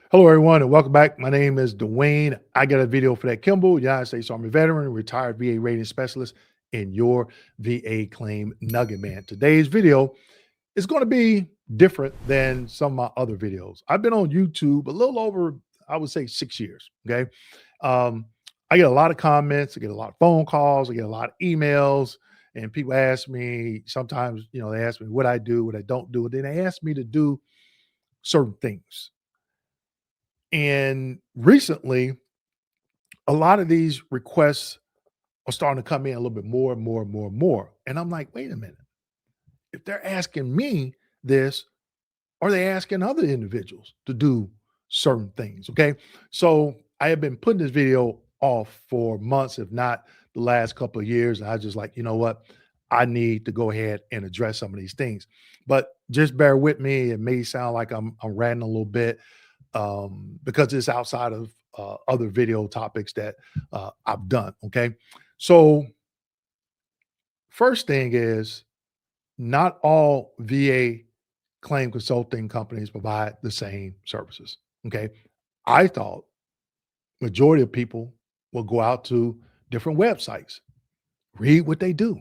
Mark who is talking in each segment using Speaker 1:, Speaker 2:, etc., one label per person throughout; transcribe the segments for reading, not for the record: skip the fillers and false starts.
Speaker 1: Hello, everyone, and welcome back. My name is Dwayne. I got a video for that Kimball, United States Army veteran, retired VA rating specialist, and your VA claim nugget man. Today's video is going to be different than some of my other videos. I've been on YouTube a little over, I would say, 6 years. Okay. Um, I get a lot of comments, I get a lot of phone calls, I get a lot of emails, and people ask me sometimes, they ask me what I do, what I don't do, and then they ask me to do certain things. And recently, a lot of these requests are starting to come in a little bit more and more and more and more. And I'm like, wait a minute. If they're asking me this, are they asking other individuals to do certain things? Okay. So I have been putting this video off for months, if not the last couple of years. And I just like, you know what? I need to go ahead and address some of these things. But just bear with me. It may sound like I'm ranting a little bit because it's outside of other video topics that I've done. Okay. So, first thing is not all VA claim consulting companies provide the same services. Okay. I thought majority of people will go out to different websites, read what they do,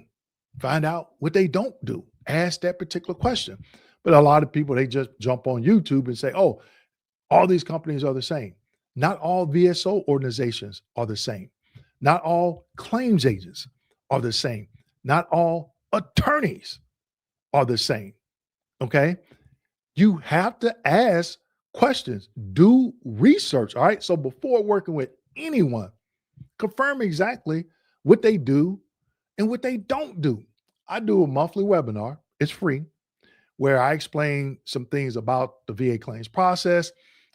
Speaker 1: find out what they don't do, ask that particular question. But a lot of people, they just jump on YouTube and say, oh, all these companies are the same. Not all VSO organizations are the same. Not all claims agents are the same. Not all attorneys are the same. Okay. You have to ask questions, do research. All right. So before working with anyone, confirm exactly what they do and what they don't do. I do a monthly webinar, it's free, where I explain some things about the VA claims process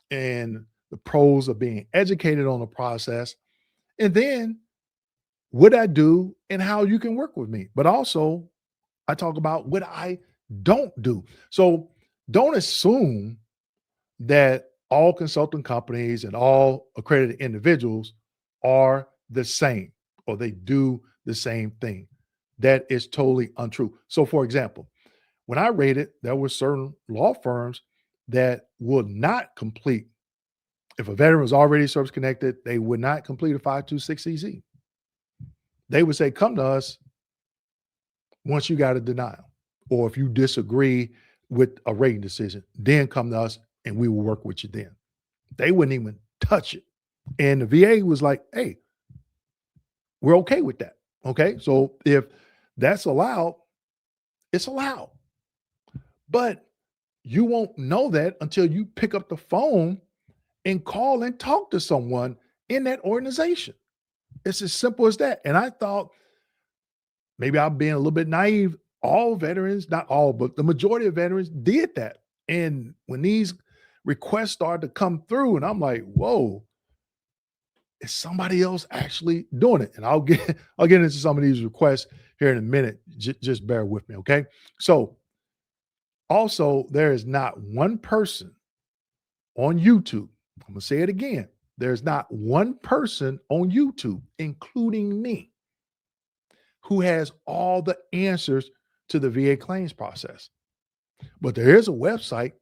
Speaker 1: and the pros of being educated on the process. And then what I do and how you can work with me. But also, I talk about what I don't do. So don't assume that all consulting companies and all accredited individuals are the same or they do the same thing. That is totally untrue. So, for example, when I rated, there were certain law firms that would not complete. If a veteran was already service connected, they would not complete a 526CZ. They would say, come to us once you got a denial, or if you disagree with a rating decision, then come to us and we will work with you then. They wouldn't even touch it. And the VA was like, hey, we're okay with that. Okay. So if that's allowed, it's allowed. But you won't know that until you pick up the phone and call and talk to someone in that organization. It's as simple as that. And I thought maybe I'm being a little bit naive. All veterans, not all, but the majority of veterans did that. And when these requests started to come through, and I'm like, whoa, is somebody else actually doing it? And I'll get into some of these requests here in a minute. Just bear with me, okay? So also, there is not one person on YouTube. I'm gonna say it again. There's not one person on YouTube, including me, who has all the answers to the VA claims process. But there is a website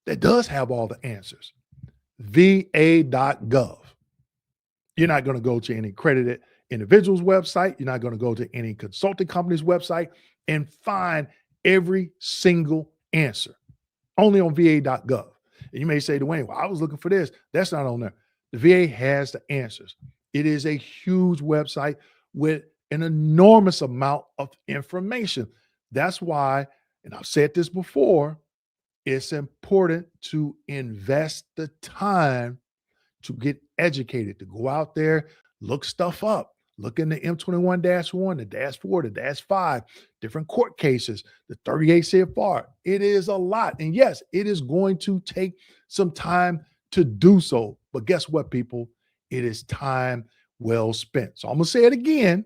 Speaker 1: that does have all the answers, va.gov. You're not going to go to any accredited individual's website. You're not going to go to any consulting company's website and find every single answer. Only on va.gov. And you may say, Dwayne, well, I was looking for this. That's not on there. The VA has the answers. It is a huge website with an enormous amount of information. That's why, and I've said this before, it's important to invest the time to get educated, to go out there, look stuff up, look in the M21-1, the -4, the -5, different court cases, the 38 CFR. It is a lot. And yes, it is going to take some time to do so. But guess what, people? It is time well spent. So I'm going to say it again.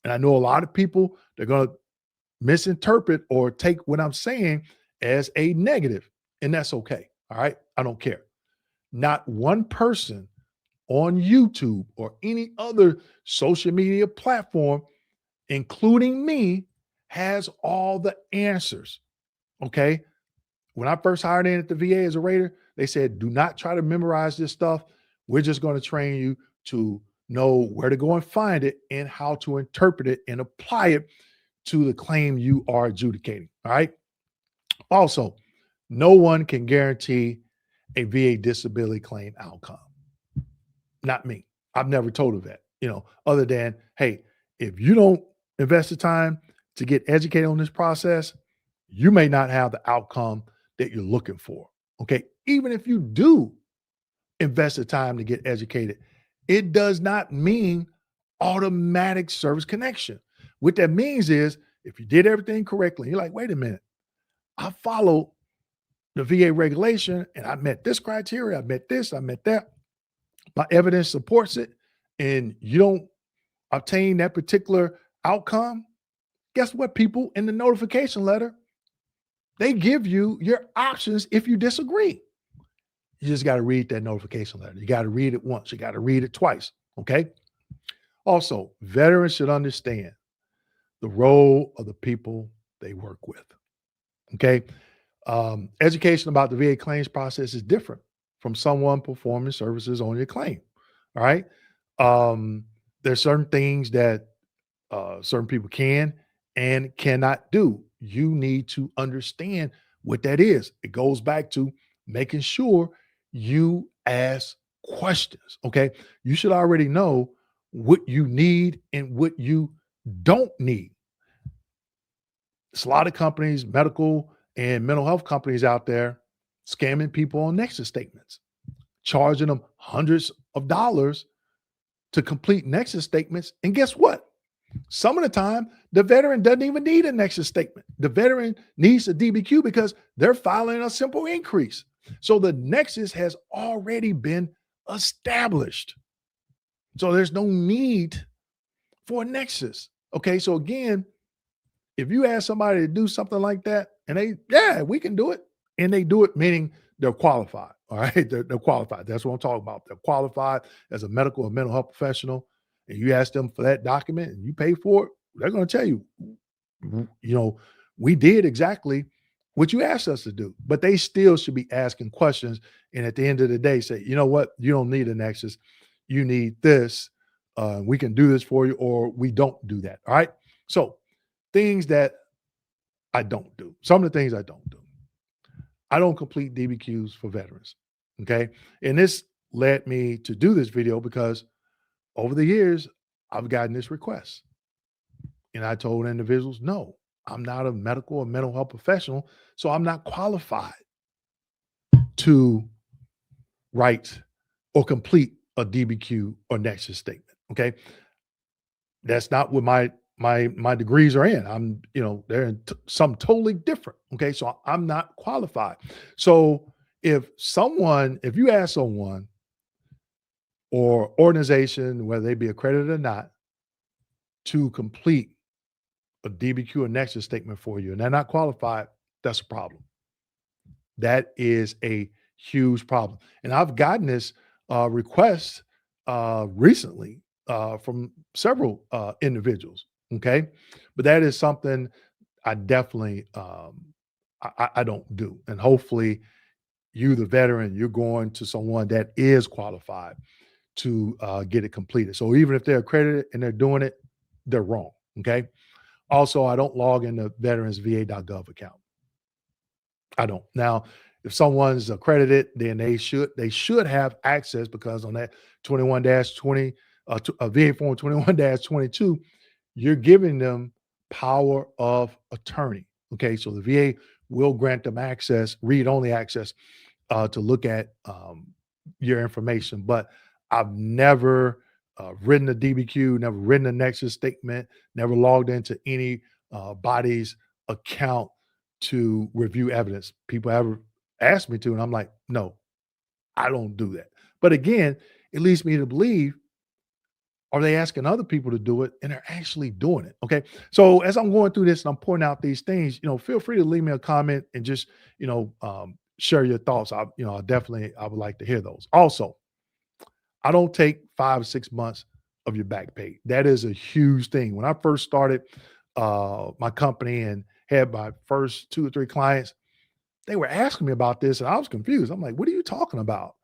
Speaker 1: And I know a lot of people, they're going to misinterpret or take what I'm saying as a negative. And that's okay. All right. I don't care. Not one person on YouTube or any other social media platform, including me, has all the answers. Okay. When I first hired in at the VA as a rater, They said, do not try to memorize this stuff. We're just going to train you to know where to go and find it and how to interpret it and apply it to the claim you are adjudicating. All right. Also, no one can guarantee a VA disability claim outcome. Not me. I've never told her that, other than, hey, if you don't invest the time to get educated on this process, you may not have the outcome that you're looking for. Okay. Even if you do invest the time to get educated, it does not mean automatic service connection. What that means is if you did everything correctly, you're like, wait a minute, I follow the VA regulation and I met this criteria, I met this, I met that. My evidence supports it, and you don't obtain that particular outcome. Guess what, people? In the notification letter, they give you your options if you disagree. You just got to read that notification letter. You got to read it once. You got to read it twice. Okay. Also, veterans should understand the role of the people they work with. Okay. Education about the VA claims process is different from someone performing services on your claim. All right. There's certain things that certain people can and cannot do. You need to understand what that is. It goes back to making sure you ask questions. Okay. You should already know what you need and what you don't need. There's a lot of companies, medical and mental health companies out there scamming people on Nexus statements, charging them hundreds of dollars to complete Nexus statements. And guess what? Some of the time, the veteran doesn't even need a Nexus statement. The veteran needs a DBQ because they're filing a simple increase. So the Nexus has already been established. So there's no need for a Nexus. Okay. So again, if you ask somebody to do something like that and we can do it. And they do it, meaning they're qualified. All right. They're qualified. That's what I'm talking about. They're qualified as a medical or mental health professional. And you ask them for that document and you pay for it, they're going to tell you, we did exactly what you asked us to do. But they still should be asking questions. And at the end of the day, say, you know what? You don't need a Nexus. You need this. We can do this for you, or we don't do that. All right. So things that I don't do. Some of the things I don't do. I don't complete DBQs for veterans. Okay. And this led me to do this video because over the years, I've gotten this request. And I told individuals, no, I'm not a medical or mental health professional, so I'm not qualified to write or complete a DBQ or Nexus statement. Okay. That's not what my degrees are in. They're in something totally different. Okay. So I'm not qualified. So if you ask someone or organization, whether they be accredited or not, to complete a DBQ or Nexus statement for you, and they're not qualified, that's a problem. That is a huge problem. And I've gotten this request recently from several individuals. Okay. But that is something I definitely, I don't do. And hopefully you, the veteran, you're going to someone that is qualified to get it completed. So even if they're accredited and they're doing it, they're wrong. Okay. Also, I don't log into veterans va.gov account. I don't. Now, if someone's accredited, then they should have access, because on that 21-20 VA form 21-22, you're giving them power of attorney. Okay. So the VA will grant them access, read-only access to look at your information. But I've never written a DBQ, never written a Nexus statement, never logged into any body's account to review evidence. People have asked me to, and I'm like, no, I don't do that. But again, it leads me to believe, are they asking other people to do it and they're actually doing it? Okay. So as I'm going through this and I'm pointing out these things, feel free to leave me a comment and just, share your thoughts. I would like to hear those. Also, I don't take 5 or 6 months of your back pay. That is a huge thing. When I first started my company and had my first 2 or 3 clients, they were asking me about this and I was confused. I'm like, what are you talking about?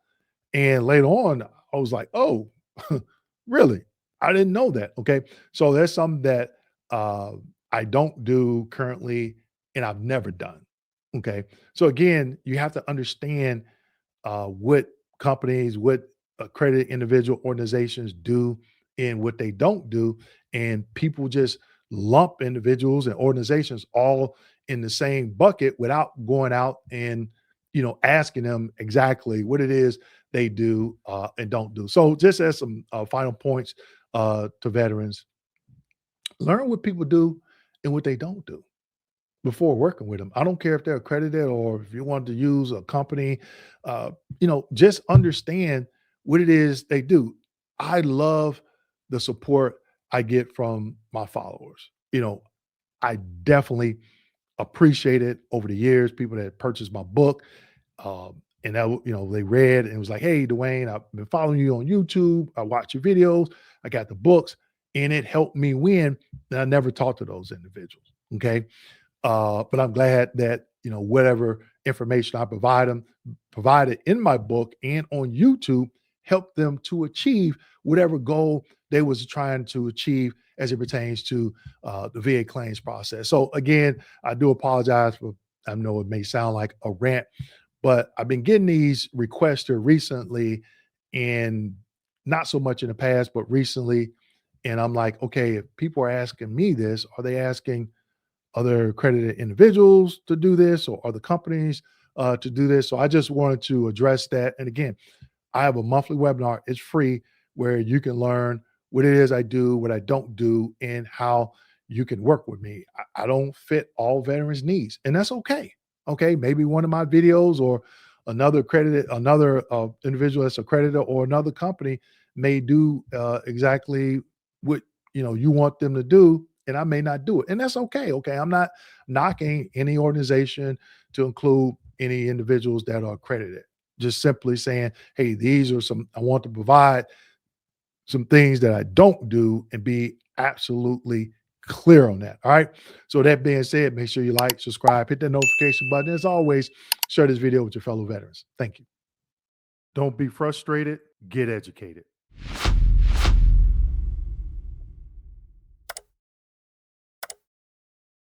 Speaker 1: And later on, I was like, oh, really? I didn't know that. Okay. So there's something that uh, I don't do currently and I've never done. Okay. So again, you have to understand what companies, what accredited individual organizations do and what they don't do. And people just lump individuals and organizations all in the same bucket without going out and asking them exactly what it is they do and don't do. So just as some final points to veterans, learn what people do and what they don't do before working with them. I don't care if they're accredited or if you want to use a company, just understand what it is they do. I love the support I get from my followers. I definitely appreciate it over the years. People that purchased my book, and that they read and it was like, "Hey, Dwayne, I've been following you on YouTube. I watch your videos. I got the books, and it helped me win." And I never talked to those individuals. Okay, but I'm glad that whatever information I provided in my book and on YouTube helped them to achieve whatever goal they was trying to achieve as it pertains to the VA claims process. So again, I do apologize for. I know it may sound like a rant, but I've been getting these requests here recently, and not so much in the past, but recently. And I'm like, okay, if people are asking me this, are they asking other accredited individuals to do this or other companies to do this? So I just wanted to address that. And again, I have a monthly webinar. It's free where you can learn what it is I do, what I don't do, and how you can work with me. I don't fit all veterans' needs, and that's okay. Okay, maybe one of my videos or another individual that's accredited or another company may do exactly what you want them to do, and I may not do it, and that's okay. Okay, I'm not knocking any organization to include any individuals that are accredited. Just simply saying, hey, these are some, I want to provide some things that I don't do and be absolutely clear on that. All right. So that being said, make sure you like, subscribe, hit that notification button. As always, share this video with your fellow veterans. Thank you. Don't be frustrated, get educated.